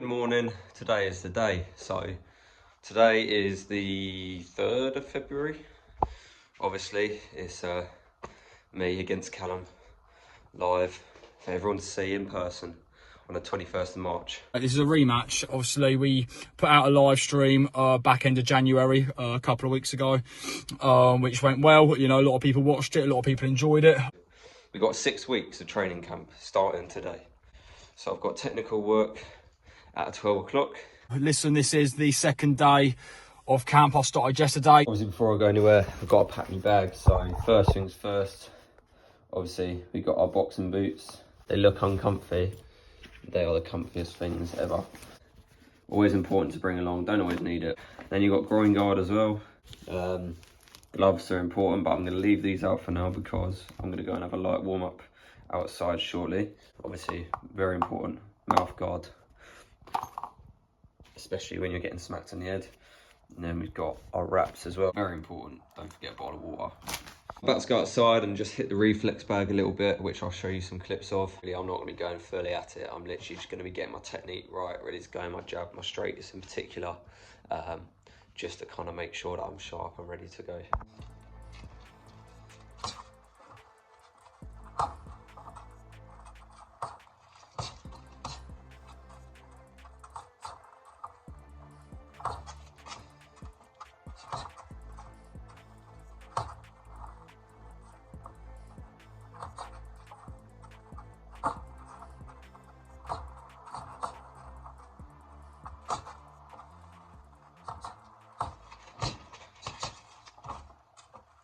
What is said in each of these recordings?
Good morning. Today is the day. So today is the 3rd of February. Obviously it's me against Callum live for everyone to see in person on the 21st of March. This is a rematch. Obviously, we put out a live stream back end of January a couple of weeks ago, which went well. You know, a lot of people watched it, a lot of people enjoyed it. We've got 6 weeks of training camp starting today. So I've got technical work at 12 o'clock. Listen, this is the second day of camp. I started yesterday. Obviously, before I go anywhere, I've got to pack my bag. So first things first, obviously we got our boxing boots. They look uncomfy. They are the comfiest things ever. Always important to bring along, don't always need it. Then you got groin guard as well. Gloves are important, but I'm going to leave these out for now because I'm going to go and have a light warm up outside shortly. Obviously, very important, mouth guard, especially when you're getting smacked on the head. And then we've got our wraps as well, very important. Don't forget a bottle of water. I'm about to go outside and just hit the reflex bag a little bit, which I'll show you some clips of. Really, I'm not going to be going fully at it. I'm literally just going to be getting my technique right, ready to go, my jab, my straights in particular, just to kind of make sure that I'm sharp and ready to go.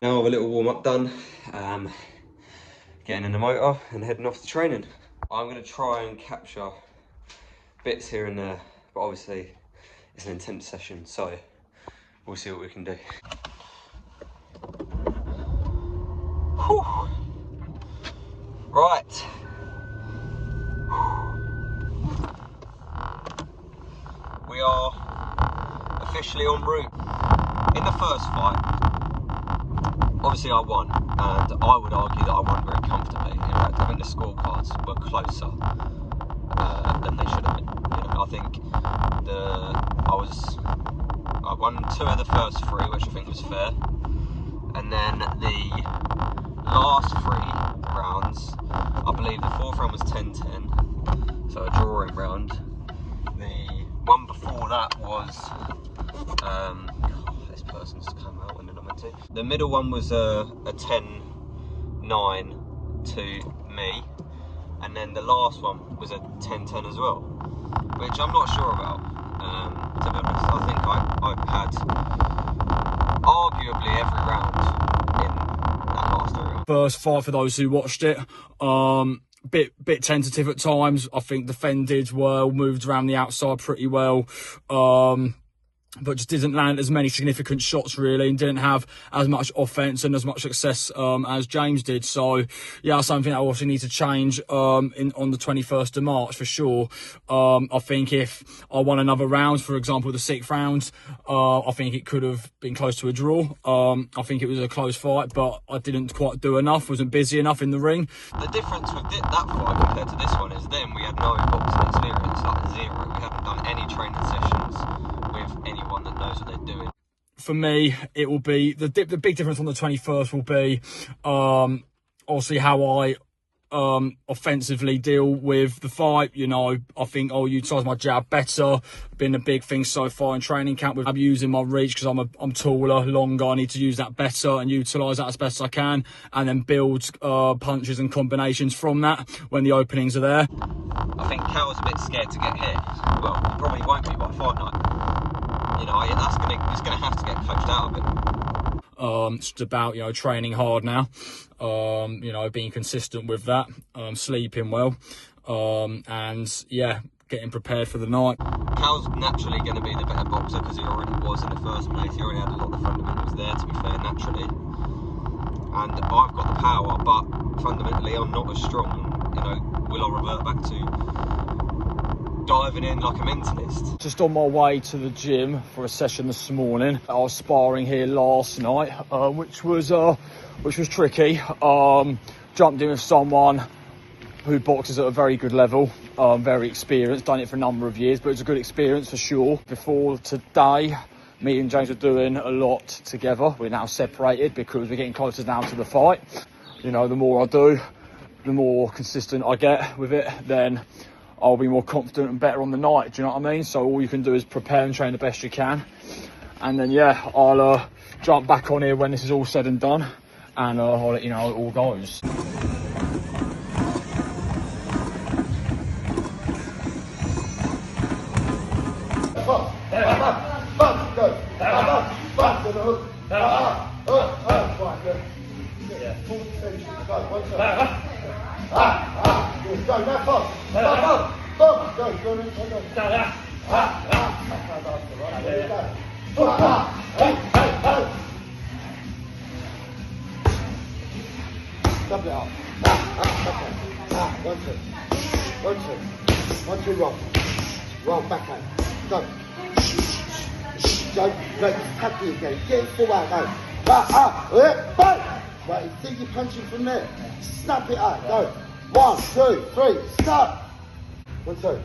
Now I have a little warm up done, getting in the motor and heading off to training. I'm going to try and capture bits here and there, but obviously it's an intense session, so we'll see what we can do. Whew. Right. We are officially en route. In the first fight, obviously I won, and I would argue that I won very comfortably. In fact, I think the scorecards were closer than they should have been. You know, I think I won 2 of the first 3, which I think was fair, and then the last 3 rounds, I believe the 4th round was 10-10, so a drawing round. The one before that was this person's just come out when they're not meant to. The middle one was a 10-9 to me, and then the last one was a 10-10 as well, which I'm not sure about, to be honest. I think I had arguably every round in that last 3 rounds. First fight, for those who watched it, bit tentative at times. I think defended well, moved around the outside pretty well, but just didn't land as many significant shots really, and didn't have as much offense and as much success as James did. So yeah, something I also need to change on the 21st of March for sure. I think if I won another round, for example the 6th round, I think it could have been close to a draw. I think it was a close fight, but I didn't quite do enough, wasn't busy enough in the ring. The difference with that fight compared to this one is then we had no boxing experience, like 0. We hadn't done any training sessions with anyone that knows what they're doing. For me, it will be the big difference on the 21st will be obviously how I offensively deal with the fight. You know, I think I'll utilise my jab better. Been a big thing so far in training camp. I'm using my reach because I'm taller, longer. I need to use that better and utilise that as best I can, and then build punches and combinations from that when the openings are there. I think Cal's a bit scared to get hit. Well, he probably won't be by fight night. You know, he's gonna have to get coached out of it. It's about, you know, training hard now, you know, being consistent with that, sleeping well, and yeah, getting prepared for the night. Cal's naturally going to be the better boxer because he already was in the first place. He already had a lot of fundamentals there, to be fair, naturally. And I've got the power, but fundamentally I'm not as strong. You know, will I revert back to diving in like a mentalist? Just on my way to the gym for a session this morning. I was sparring here last night, which was tricky. Jumped in with someone, who boxes at a very good level, very experienced, done it for a number of years, but it's a good experience for sure. Before today, me and James were doing a lot together. We're now separated because we're getting closer now to the fight. You know, the more I do, the more consistent I get with it, then I'll be more confident and better on the night. Do you know what I mean? So all you can do is prepare and train the best you can. And then, yeah, I'll jump back on here when this is all said and done, and I'll let you know how it all goes. Double it up. One, two, roll. Roll, backhand. Go. Go. Right, tap it again. Get it full out, go. Bang! Right, you think you're punching from there. Snap it out, go. 1, 2, 3, start. 1, 2.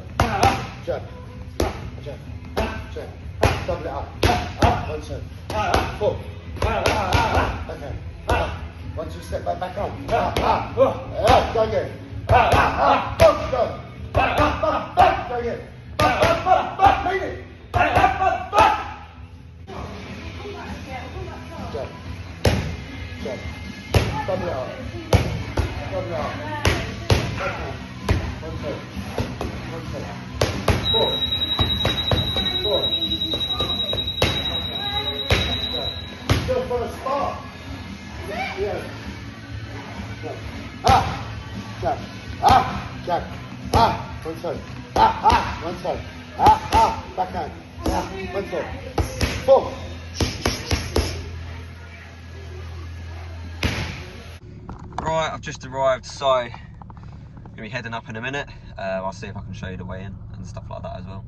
Jab. Jab. Jab. Double it up. 1, 2. 4. Okay. 1, 2, step back on. Go again. Go. Go again. Mean it. Jab. Jab. Double it up. Double it up. Okay. 1, 2. 1, 2. 4. 4. Still for a start. Yeah. Jab. Jab. Jab. 1, 2. 1, 2. Backhand. 1, 2. 4. Right, I've just arrived, so I'm gonna be heading up in a minute. I'll see if I can show you the way in and stuff like that as well.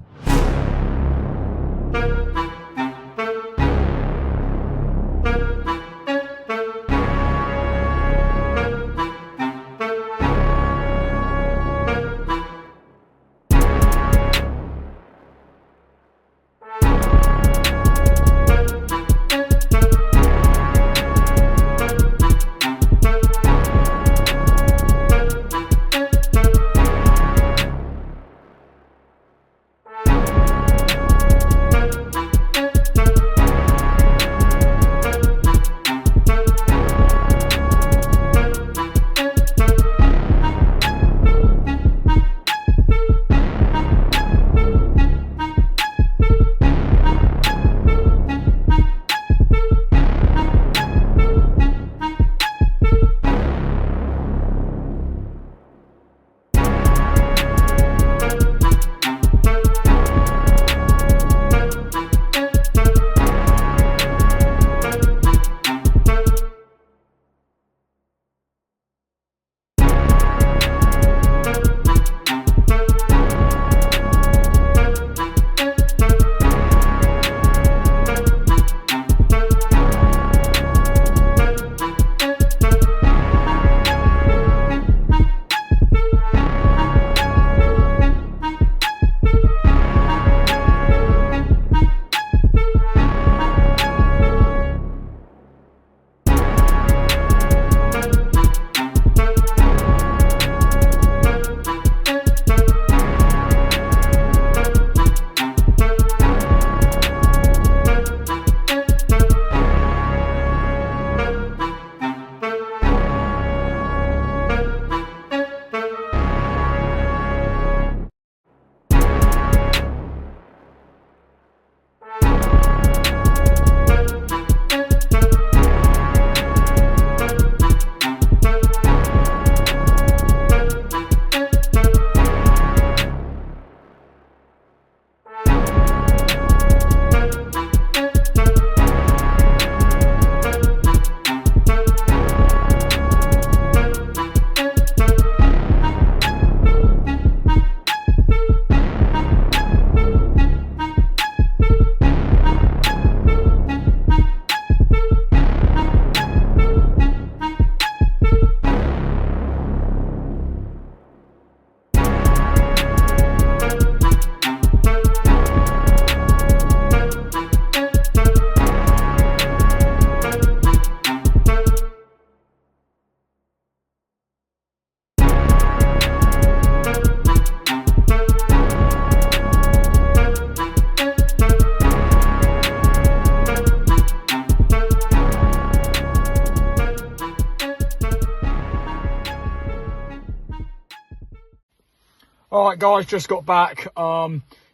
All right, guys, just got back.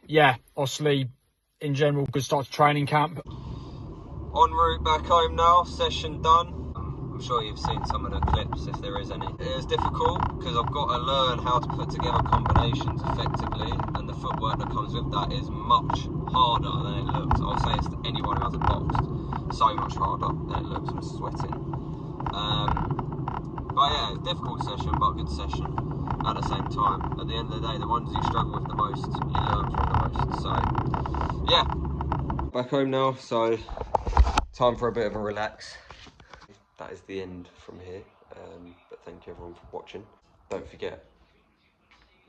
Yeah, obviously, in general, good start to training camp. En route back home now, session done. I'm sure you've seen some of the clips, if there is any. It is difficult because I've got to learn how to put together combinations effectively, and the footwork that comes with that is much harder than it looks. I'll say it's to anyone who hasn't boxed, so much harder than it looks. I'm sweating. But yeah, difficult session, but good session at the same time. At the end of the day, the ones you struggle with the most, you learn from the most. So yeah, back home now, so time for a bit of a relax. That is the end from here, but thank you everyone for watching. Don't forget,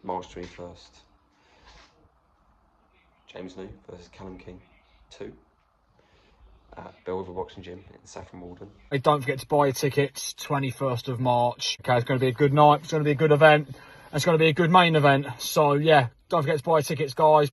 March 21st, James versus Callum King 2 at Belvoir Boxing Gym in Saffron Walden. Hey, don't forget to buy your tickets, 21st of March. Okay, it's going to be a good night, it's going to be a good event, it's going to be a good main event. So yeah, don't forget to buy your tickets, guys.